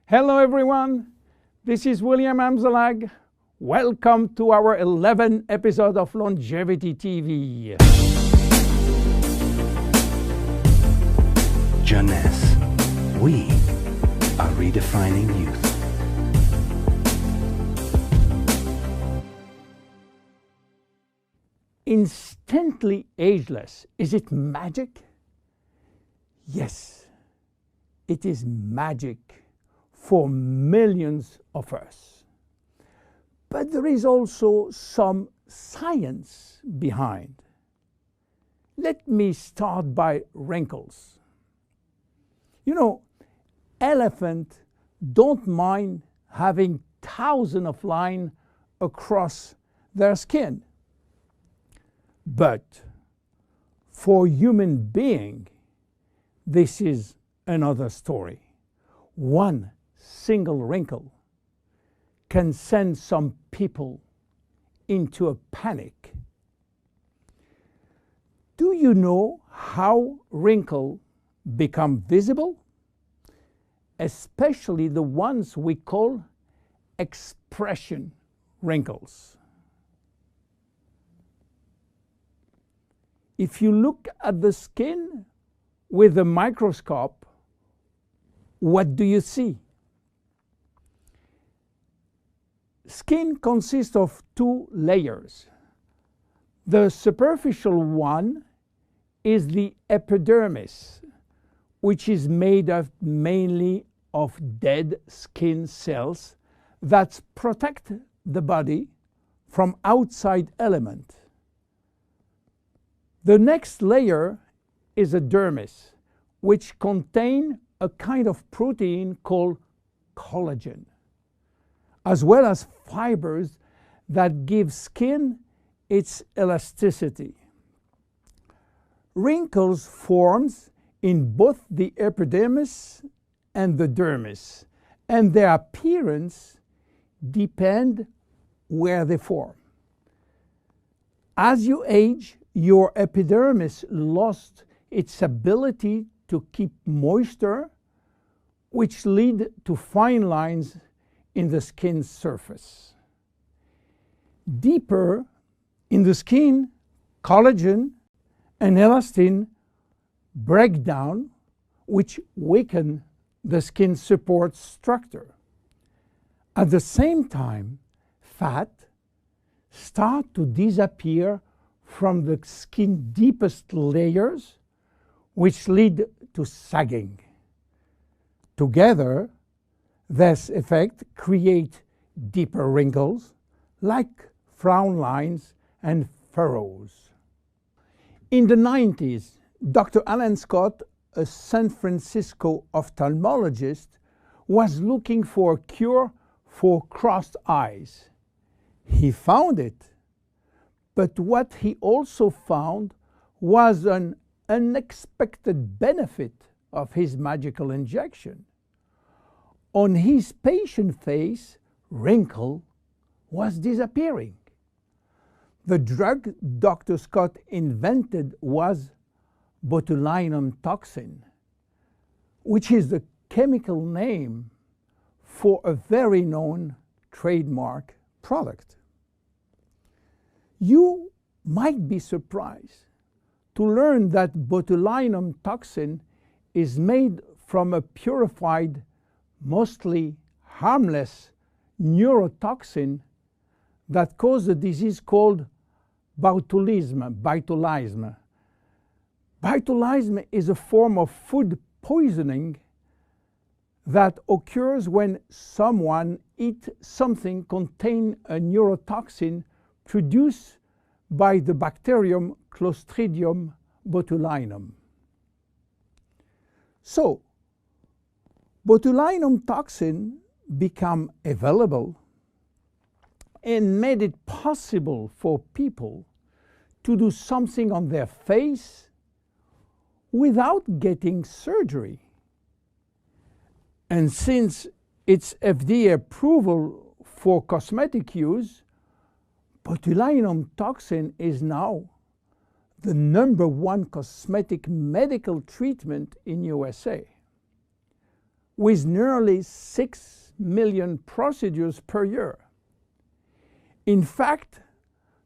Hello everyone, this is Uильям Амзаллаг. Welcome to our 11th episode of Longevity TV. Jeunesse, we are redefining youth. Instantly ageless, is it magic? Yes, it is magic for millions of us. But there is also some science behind. Let me start by wrinkles. You know, elephants don't mind having thousands of lines across their skin. But for human being, this is another story. One single wrinkle can send some people into a panic. Do you know how wrinkles become visible? Especially the ones we call expression wrinkles. If you look at the skin with a microscope, what do you see? Skin consists of two layers. The superficial one is the epidermis, which is made up mainly of dead skin cells that protect the body from outside elements. The next layer is a dermis, which contains a kind of protein called collagen, as well as fibers that give skin its elasticity. Wrinkles form in both the epidermis and the dermis, and their appearance depends where they form. As you age, your epidermis lost its ability to keep moisture, which lead to fine lines in the skin surface. Deeper in the skin, collagen and elastin break down, which weaken the skin support structure. At the same time, fat start to disappear from the skin's deepest layers, which lead to sagging. Together, this effect creates deeper wrinkles like frown lines and furrows. In the 90s, Dr. Alan Scott, a San Francisco ophthalmologist, was looking for a cure for crossed eyes. He found it, but what he also found was an unexpected benefit of his magical injection. On his patient face, wrinkle was disappearing. The drug Dr. Scott invented was botulinum toxin, which is the chemical name for a very known trademark product. You might be surprised to learn that botulinum toxin is made from a purified, mostly harmless neurotoxin that causes a disease called botulism. Botulism is a form of food poisoning that occurs when someone eats something containing a neurotoxin produced by the bacterium Clostridium botulinum. So, botulinum toxin became available and made it possible for people to do something on their face without getting surgery. And since its FDA approval for cosmetic use, botulinum toxin is now the #1 cosmetic medical treatment in USA. with nearly 6 million procedures per year. In fact,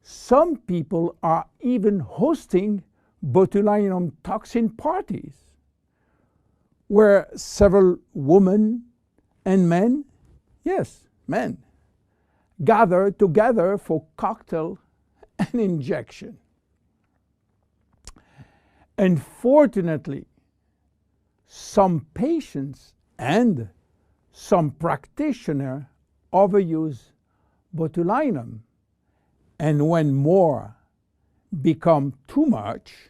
some people are even hosting botulinum toxin parties, where several women and men, yes, men, gather together for cocktail and injection. Unfortunately, some patients and some practitioners overuse botulinum, and when more become too much,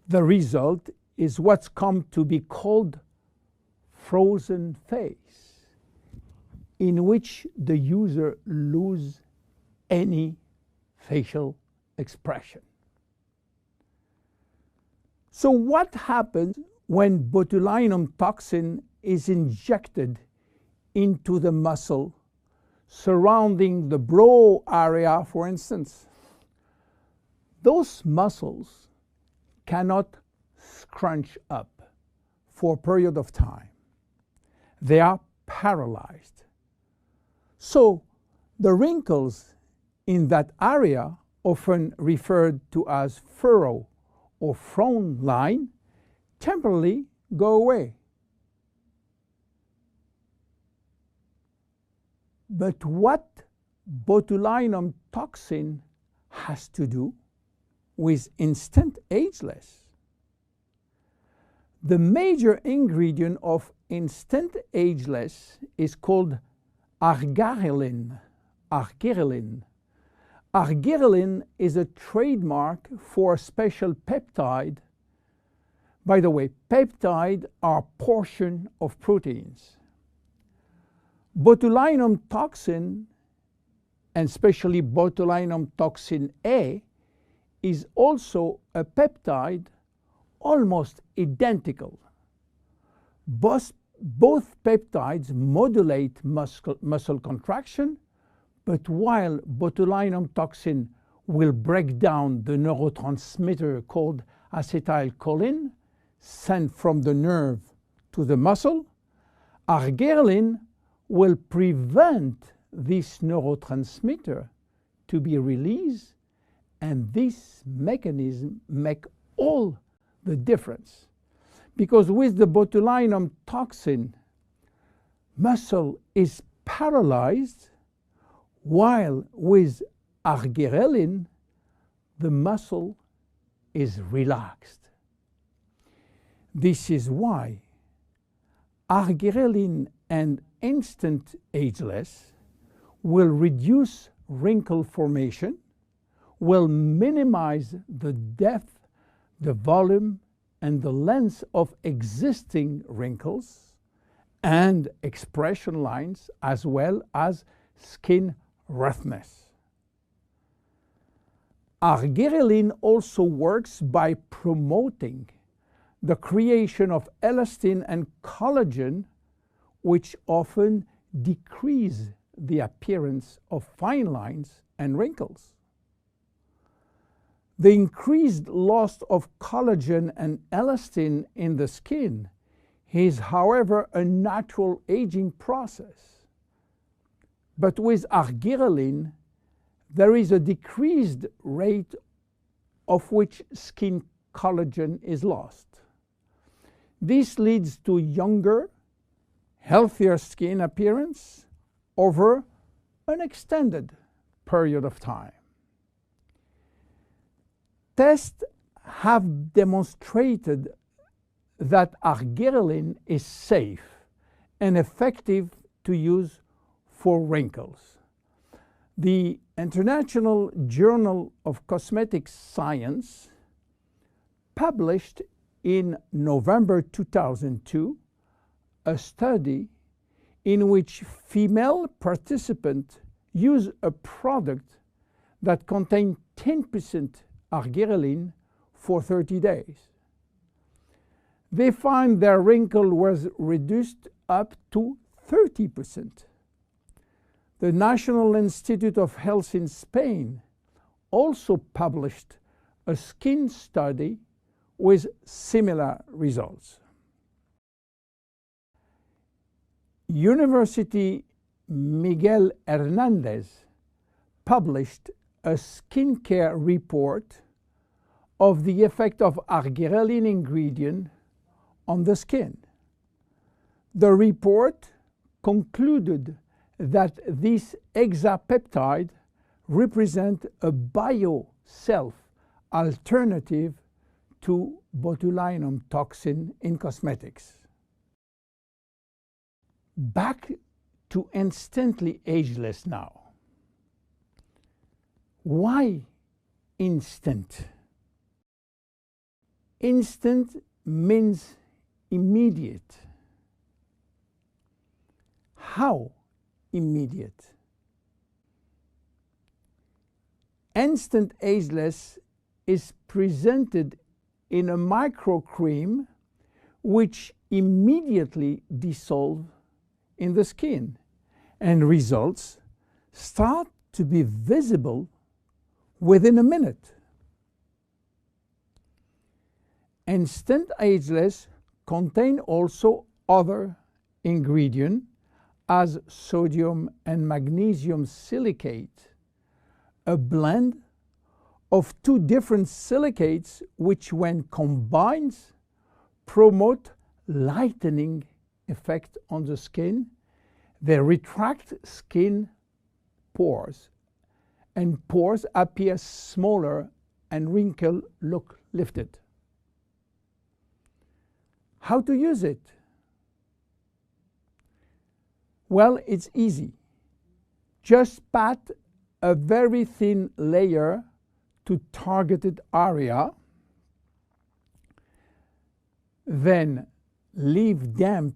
the result is what's come to be called frozen face, in which the user loses any facial expression. So what happens when botulinum toxin is injected into the muscle surrounding the brow area, for instance? Those muscles cannot scrunch up for a period of time. They are paralyzed. So the wrinkles in that area, often referred to as furrow or frown line, temporarily go away. But what botulinum toxin has to do with Instant Ageless? The major ingredient of Instant Ageless is called arginine. Arginine. Arginine is a trademark for a special peptide. By the way, peptides are portions of proteins. Botulinum toxin, and especially botulinum toxin A, is also a peptide almost identical. Both peptides modulate muscle contraction, but while botulinum toxin will break down the neurotransmitter called acetylcholine sent from the nerve to the muscle, arginine will prevent this neurotransmitter to be released, and this mechanism makes all the difference. Because with the botulinum toxin, muscle is paralyzed, while with arginine, the muscle is relaxed. This is why arginine and Instant Ageless will reduce wrinkle formation, will minimize the depth, the volume, and the length of existing wrinkles and expression lines, as well as skin roughness. Arginine also works by promoting the creation of elastin and collagen, which often decrease the appearance of fine lines and wrinkles. The increased loss of collagen and elastin in the skin is, however, a natural aging process. But with arginine, there is a decreased rate of which skin collagen is lost. This leads to younger, healthier skin appearance over an extended period of time. Tests have demonstrated that arginine is safe and effective to use for wrinkles. The International Journal of Cosmetic Science published in November 2002 a study in which female participants used a product that contained 10% arginine for 30 days. They find their wrinkle was reduced up to 30%. The National Institute of Health in Spain also published a skin study with similar results. University Miguel Hernandez published a skincare report of the effect of arginine ingredient on the skin. The report concluded that this hexapeptide represents a bio-self alternative to botulinum toxin in cosmetics. Back to Instantly Ageless now. Why instant? Instant means immediate. How immediate? Instant Ageless is presented in a microcream which immediately dissolves in the skin, and results start to be visible within a minute. Instant Ageless contain also other ingredients as sodium and magnesium silicate, a blend of two different silicates which when combined promote lightening effect on the skin. They retract skin pores, and pores appear smaller and wrinkles look lifted. How to use it? Well, it's easy. Just pat a very thin layer to targeted area, then leave damp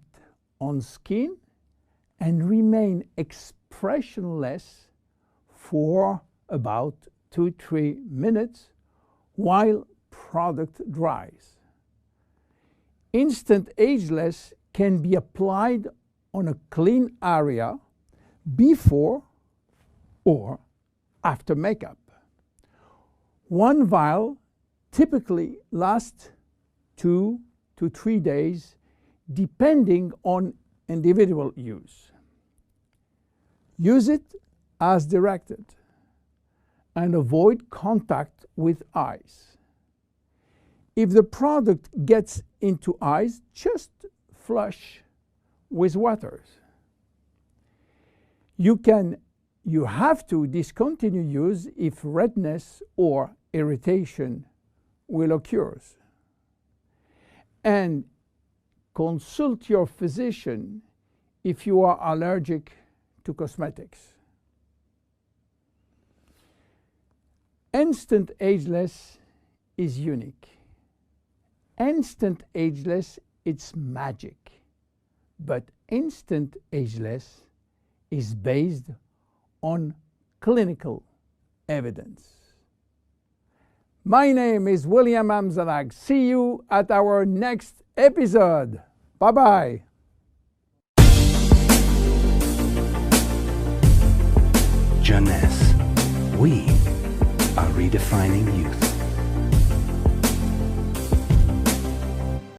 on skin and remain expressionless for about 2-3 minutes while product dries. Instant Ageless can be applied on a clean area before or after makeup. One vial typically lasts 2 to 3 days depending on individual use. Use it as directed and avoid contact with eyes. If the product gets into eyes, just flush with water. You have to discontinue use if redness or irritation will occur. And consult your physician if you are allergic to cosmetics. Instant Ageless is unique. Instant Ageless, it's magic. But Instant Ageless is based on clinical evidence. My name is William Amzallag. See you at our next episode. Bye-bye. Jeunesse, we are redefining youth.